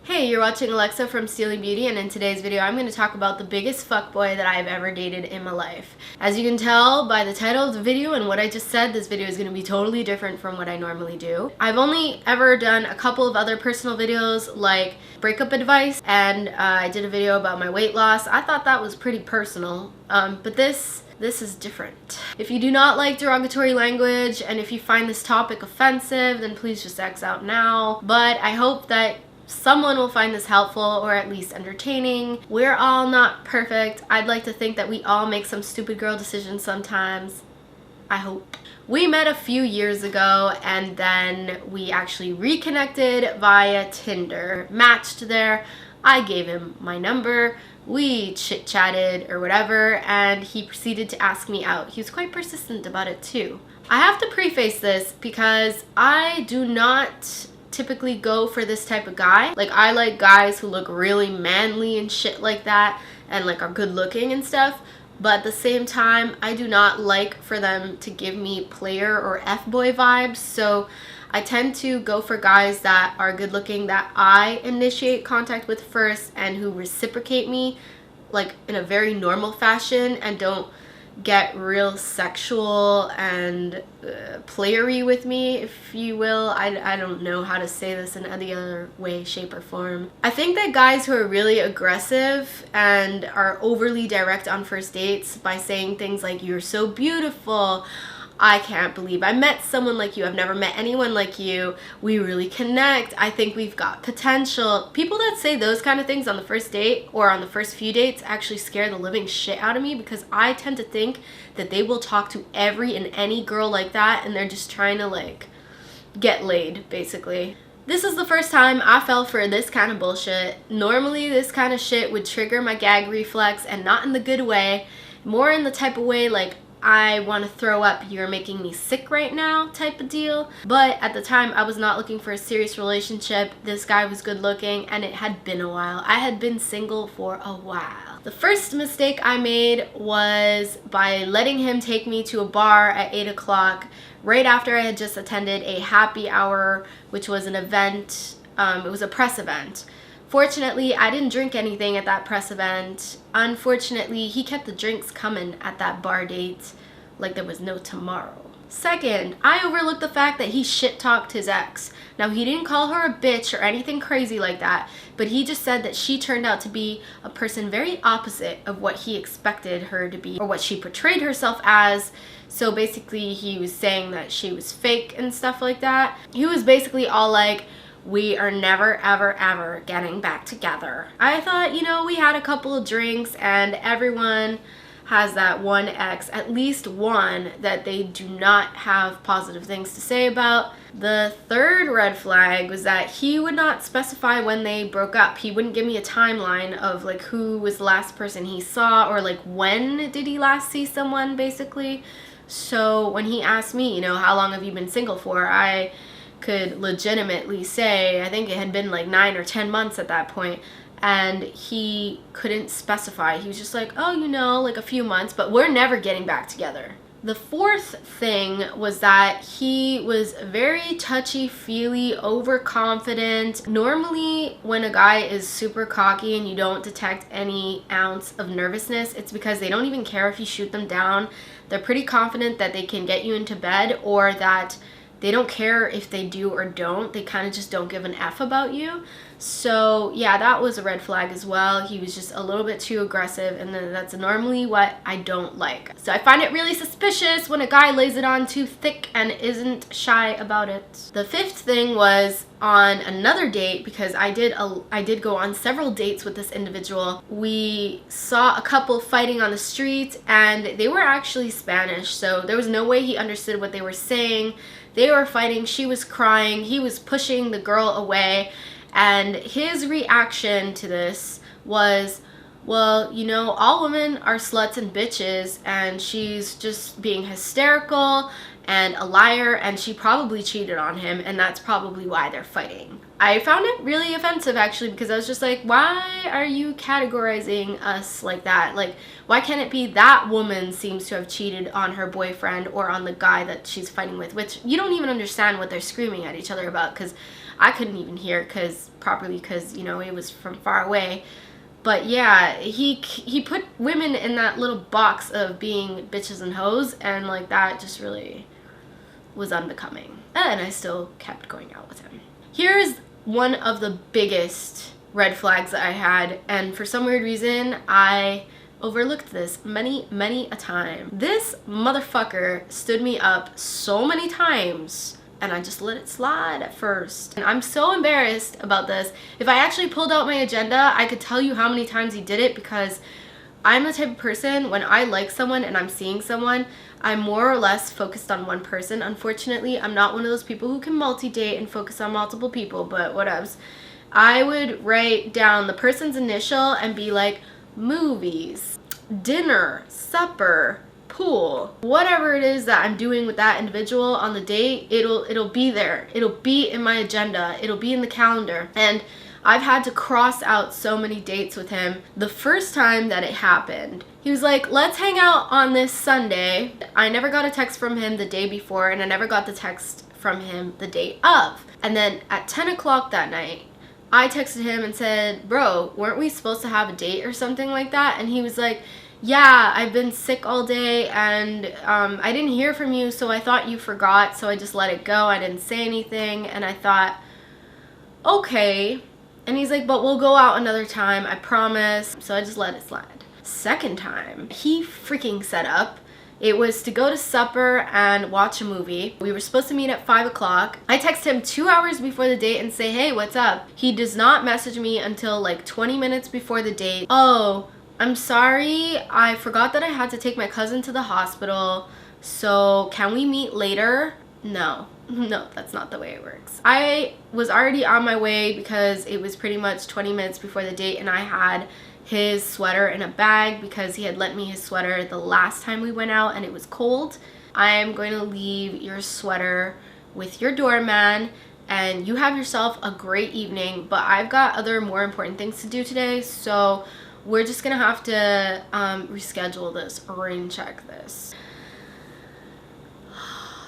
Hey, you're watching Alexa from Stealing Beauty, and in today's video I'm going to talk about the biggest fuckboy that I've ever dated in my life. As you can tell by the title of the video and what I just said, this video is going to be totally different from what I normally do. I've only ever done a couple of other personal videos like breakup advice, and I did a video about my weight loss. I thought that was pretty personal, but this is different. If you do not like derogatory language and if you find this topic offensive, then please just X out now. But I hope that someone will find this helpful or at least entertaining. We're all not perfect. I'd like to think that we all make some stupid girl decisions sometimes. I hope. We met a few years ago and then we actually reconnected via Tinder. Matched there. I gave him my number. We chit-chatted or whatever, and he proceeded to ask me out. He was quite persistent about it too. I have to preface this because I do not typically go for this type of guy. Like, I like guys who look really manly and shit like that and like are good looking and stuff, but at the same time I do not like for them to give me player or f-boy vibes. So I tend to go for guys that are good looking, that I initiate contact with first, and who reciprocate me like in a very normal fashion and don't get real sexual and playery with me, if you will. I don't know how to say this in any other way, shape, or form. I think that guys who are really aggressive and are overly direct on first dates by saying things like, "You're so beautiful," "I can't believe I met someone like you," "I've never met anyone like you," "We really connect," "I think we've got potential." People that say those kind of things on the first date or on the first few dates actually scare the living shit out of me, because I tend to think that they will talk to every and any girl like that and they're just trying to like get laid, basically. This is the first time I fell for this kind of bullshit. Normally this kind of shit would trigger my gag reflex, and not in the good way, more in the type of way like, "I want to throw up, you're making me sick right now" type of deal. But at the time I was not looking for a serious relationship. This guy was good looking and it had been a while. I had been single for a while. The first mistake I made was by letting him take me to a bar at 8 o'clock right after I had just attended a happy hour, which was an event. It was a press event. Fortunately, I didn't drink anything at that press event. Unfortunately, he kept the drinks coming at that bar date like there was no tomorrow. Second, I overlooked the fact that he shit-talked his ex. Now, he didn't call her a bitch or anything crazy like that, but he just said that she turned out to be a person very opposite of what he expected her to be, or what she portrayed herself as. So basically, he was saying that she was fake and stuff like that. He was basically all like, "We are never, ever, ever getting back together." I thought, you know, we had a couple of drinks and everyone has that one ex, at least one, that they do not have positive things to say about. The third red flag was that he would not specify when they broke up. He wouldn't give me a timeline of like who was the last person he saw, or like when did he last see someone, basically. So when he asked me, you know, "How long have you been single for?" I could legitimately say I think it had been like 9 or 10 months at that point, and he couldn't specify. He was just like, "Oh, you know, like a few months, but we're never getting back together." The fourth thing was that he was very touchy-feely, overconfident. Normally when a guy is super cocky and you don't detect any ounce of nervousness, it's because they don't even care if you shoot them down. They're pretty confident that they can get you into bed, or that they don't care if they do or don't. They kind of just don't give an F about you. So yeah, that was a red flag as well. He was just a little bit too aggressive, and then that's normally what I don't like. So I find it really suspicious when a guy lays it on too thick and isn't shy about it. The fifth thing was on another date, because I did go on several dates with this individual. We saw a couple fighting on the street and they were actually Spanish, so there was no way he understood what they were saying. They were fighting, she was crying, he was pushing the girl away, and his reaction to this was, "Well, you know, all women are sluts and bitches, and she's just being hysterical and a liar, and she probably cheated on him, and that's probably why they're fighting." I found it really offensive, actually, because I was just like, why are you categorizing us like that? Like, why can't it be that woman seems to have cheated on her boyfriend or on the guy that she's fighting with, which you don't even understand what they're screaming at each other about, because I couldn't even hear properly because, you know, it was from far away. But yeah, he put women in that little box of being bitches and hoes, and like that just really was unbecoming. And I still kept going out with him. Here's one of the biggest red flags that I had, and for some weird reason I overlooked this many a time. This motherfucker stood me up so many times, and I just let it slide at first. And I'm so embarrassed about this. If I actually pulled out my agenda, I could tell you how many times he did it, because I'm the type of person, when I like someone and I'm seeing someone, I'm more or less focused on one person. Unfortunately, I'm not one of those people who can multi-date and focus on multiple people, but whatevs. I would write down the person's initial and be like, movies, dinner, supper, pool, whatever it is that I'm doing with that individual on the date, it'll be there. It'll be in my agenda. It'll be in the calendar. And I've had to cross out so many dates with him. The first time that it happened, he was like, let's hang out on this Sunday. I never got a text from him the day before, and I never got the text from him the day of. And then at 10 o'clock that night, I texted him and said, bro, weren't we supposed to have a date or something like that? And he was like, yeah, I've been sick all day, and I didn't hear from you, so I thought you forgot, so I just let it go. I didn't say anything, and I thought, okay. And he's like, but we'll go out another time, I promise. So I just let it slide. Second time, he freaking set up. It was to go to supper and watch a movie. We were supposed to meet at 5 o'clock. I text him 2 hours before the date and say, hey, what's up? He does not message me until like 20 minutes before the date. Oh, I'm sorry, I forgot that I had to take my cousin to the hospital, so can we meet later? No, that's not the way it works. I was already on my way because it was pretty much 20 minutes before the date, and I had his sweater in a bag because he had lent me his sweater the last time we went out and it was cold. I am going to leave your sweater with your doorman, and you have yourself a great evening, but I've got other more important things to do today, so we're just gonna have to reschedule this, rain check this.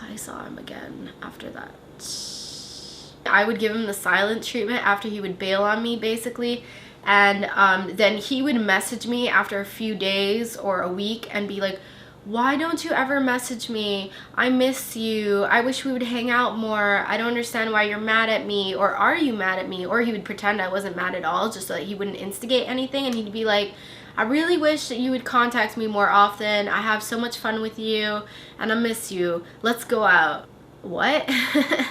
I saw him again after that. I would give him the silent treatment after he would bail on me, basically, and then he would message me after a few days or a week and be like, why don't you ever message me? I miss you. I wish we would hang out more. I don't understand why you're mad at me. Or are you mad at me? Or he would pretend I wasn't mad at all just so that he wouldn't instigate anything. And he'd be like, I really wish that you would contact me more often. I have so much fun with you and I miss you. Let's go out. What?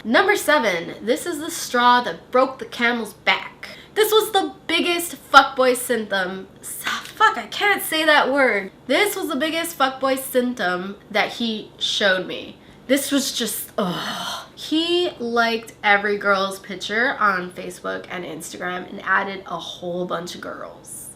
Number 7. This is the straw that broke the camel's back. This was the biggest fuckboy symptom. Fuck, I can't say that word. This was the biggest fuckboy symptom that he showed me. This was just, ugh. He liked every girl's picture on Facebook and Instagram and added a whole bunch of girls.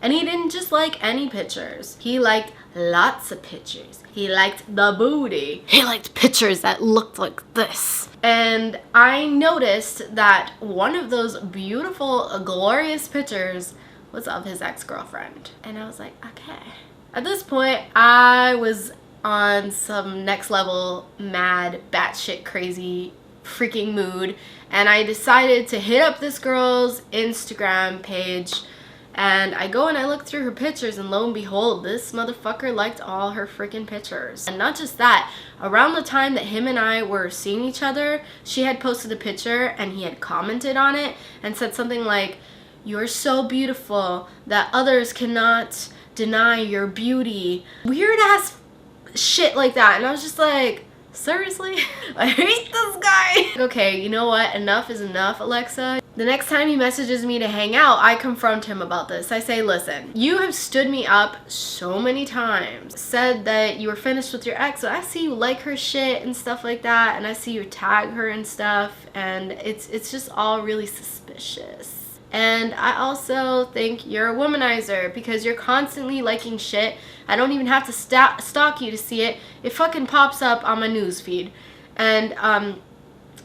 And he didn't just like any pictures. He liked lots of pictures. He liked the booty. He liked pictures that looked like this. And I noticed that one of those beautiful, glorious pictures was of his ex-girlfriend. And I was like, okay. At this point, I was on some next level mad, batshit crazy freaking mood. And I decided to hit up this girl's Instagram page. And I go and I look through her pictures, and lo and behold, this motherfucker liked all her freaking pictures. And not just that, around the time that him and I were seeing each other, she had posted a picture and he had commented on it and said something like, you're so beautiful that others cannot deny your beauty. Weird ass shit like that. And I was just like, seriously? I hate this guy. Okay, you know what? Enough is enough, Alexa. The next time he messages me to hang out, I confront him about this. I say, listen, you have stood me up so many times, said that you were finished with your ex, so I see you like her shit and stuff like that, and I see you tag her and stuff, and it's just all really suspicious. And I also think you're a womanizer because you're constantly liking shit. I don't even have to stalk you to see it. It fucking pops up on my newsfeed. And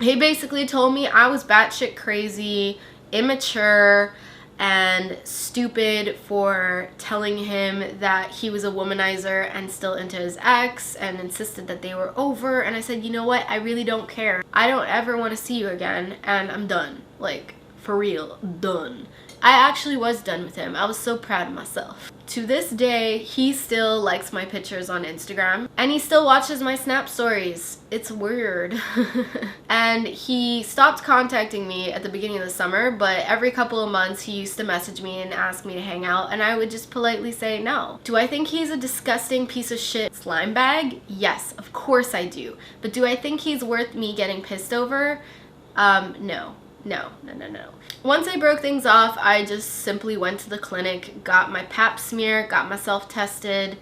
he basically told me I was batshit crazy, immature, and stupid for telling him that he was a womanizer and still into his ex and insisted that they were over. And I said, you know what? I really don't care. I don't ever want to see you again, and I'm done. Like, for real, done. I actually was done with him. I was so proud of myself. To this day, he still likes my pictures on Instagram, and he still watches my Snap stories. It's weird. And he stopped contacting me at the beginning of the summer, but every couple of months he used to message me and ask me to hang out, and I would just politely say no. Do I think he's a disgusting piece of shit slime bag? Yes, of course I do. But do I think he's worth me getting pissed over? No. No. Once I broke things off, I just simply went to the clinic, got my pap smear, got myself tested.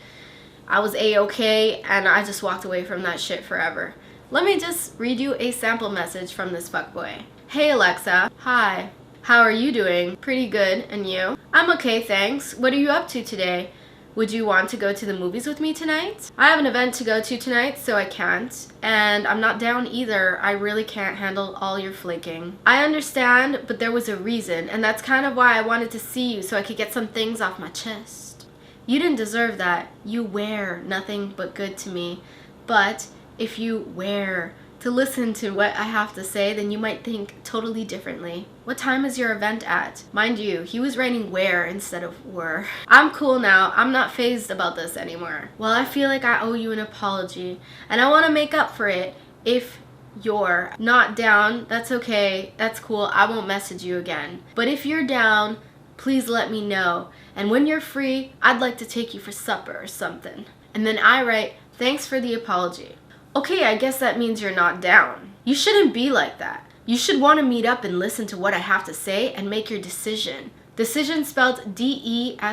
I was a-okay, and I just walked away from that shit forever. Let me just read you a sample message from this fuckboy. Hey Alexa. Hi. How are you doing? Pretty good. And you? I'm okay, thanks. What are you up to today? Would you want to go to the movies with me tonight? I have an event to go to tonight, so I can't. And I'm not down either. I really can't handle all your flaking. I understand, but there was a reason, and that's kind of why I wanted to see you, so I could get some things off my chest. You didn't deserve that. You were nothing but good to me. But if you were to listen to what I have to say, then you might think totally differently. What time is your event at? Mind you, he was writing where instead of were. I'm cool now. I'm not fazed about this anymore. Well, I feel like I owe you an apology, and I want to make up for it. If you're not down, that's okay. That's cool. I won't message you again. But if you're down, please let me know. And when you're free, I'd like to take you for supper or something. And then I write, thanks for the apology. Okay, I guess that means you're not down. You shouldn't be like that. You should want to meet up and listen to what I have to say and make your decision. Decision spelled D-E-S-I-S-S-I-I-O-N.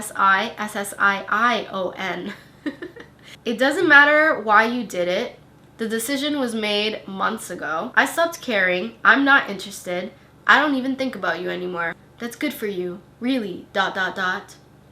It doesn't matter why you did it. The decision was made months ago. I stopped caring. I'm not interested. I don't even think about you anymore. That's good for you. Really, ...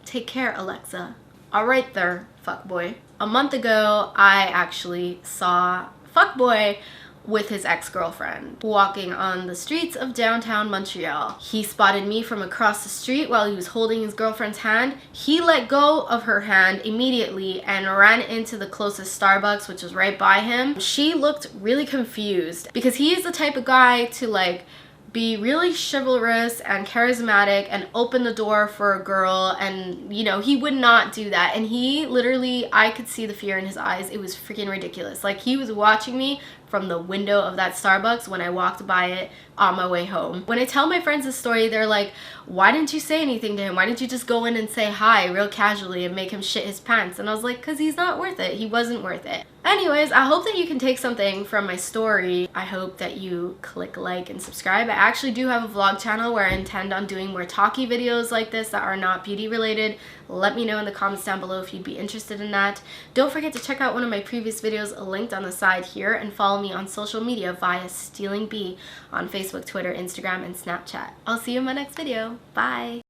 Take care, Alexa. Alright there, fuckboy. A month ago, I actually saw Fuckboy with his ex-girlfriend walking on the streets of downtown Montreal. He spotted me from across the street while he was holding his girlfriend's hand. He let go of her hand immediately and ran into the closest Starbucks, which was right by him. She looked really confused because he is the type of guy to like be really chivalrous and charismatic and open the door for a girl, and you know, he would not do that. And he literally, I could see the fear in his eyes. It was freaking ridiculous. Like, he was watching me from the window of that Starbucks when I walked by it on my way home. When I tell my friends this story, they're like, why didn't you say anything to him? Why didn't you just go in and say hi real casually and make him shit his pants? And I was like, because he's not worth it. He wasn't worth it. Anyways, I hope that you can take something from my story. I hope that you click like and subscribe. I actually do have a vlog channel where I intend on doing more talky videos like this that are not beauty related. Let me know in the comments down below if you'd be interested in that. Don't forget to check out one of my previous videos linked on the side here, and follow me on social media via StealingB on Facebook, Twitter, Instagram, and Snapchat. I'll see you in my next video. Bye!